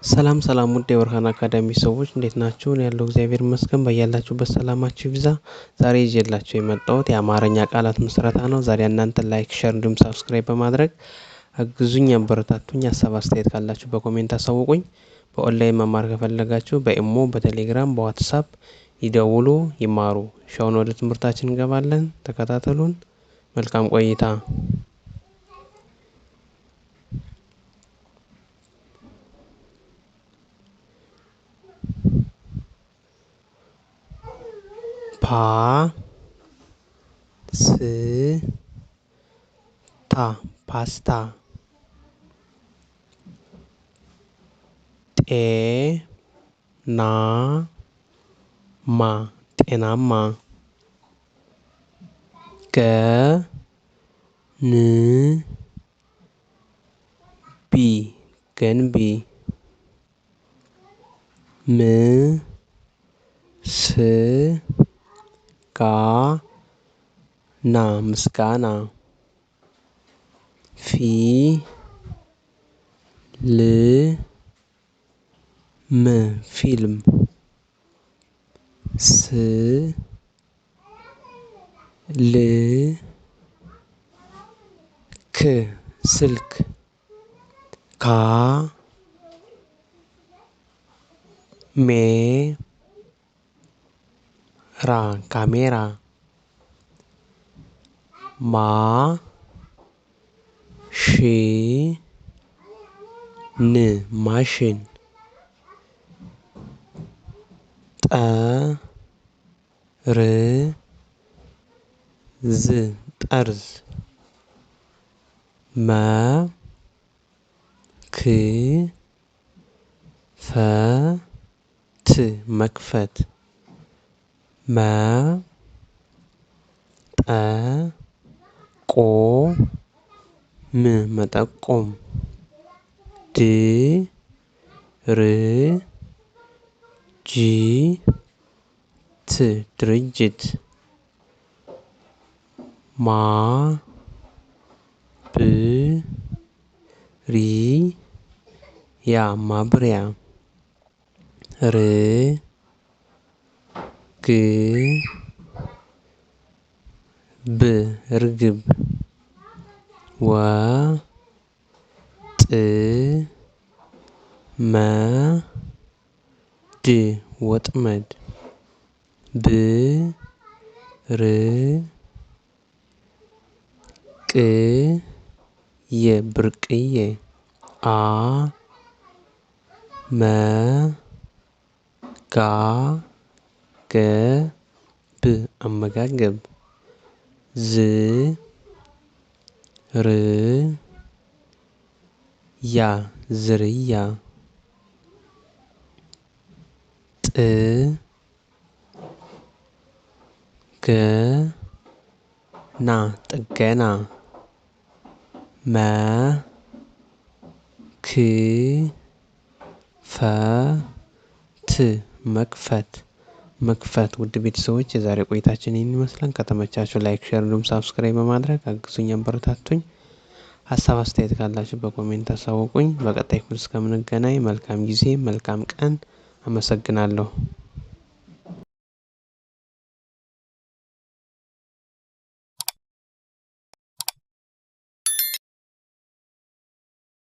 ሰላም ሰላም ውድ የብርሃን አካዳሚ ሰዎች እንዴት ናችሁ? እኔ ያለው እግዚአብሔር ይመስገን። በያላችሁበት ሰላማችሁ ይብዛ። ዛሬ ይዤላችሁ የመጣሁት የአማርኛ ቃላት ምስረታ ነው። ዛሬ እናንተ ላይክ፣ ሼር እንዲሁም ሳብስክራይብ በማድረግ አግዙኝ፣ አበረታቱኝ። ሀሳብ አስተያየት ካላችሁ በኮሜንት አሳውቁኝ። በኦንላይን መማር ከፈለጋችሁ በኢሞ፣ በቴሌግራም፣ በዋትሳፕ ይደውሉ፣ ይማሩ። ሻውን ወደ ትምህርታችን እንገባለን። ተከታተሉን። መልካም ቆይታ። ፓስታ ጤናማ ገንቢ ምስጋና ፊልም ስልክ ካሜራ ማሽን ጠርዝ መክፈት መጠቆም ድርጅት ማብሪያ ርግብ ወጥመድ ብርቅዬ አመጋገብ ዝርያ ጥገና መክፈት ውድ ቤተሰቦች የዛሬ ቆይታችን ይህን ይመስላል። ከተመቻችሁ ላይክ፣ ሼር እንዲሁም ሳብስክራይብ በማድረግ አግዙኝ፣ አበረታቱኝ። ሀሳብ አስተያየት ካላችሁ በኮሜንት አሳውቁኝ። በቀጣይ ክፍል እስከምንገናኝ መልካም ጊዜ፣ መልካም ቀን። አመሰግናለሁ።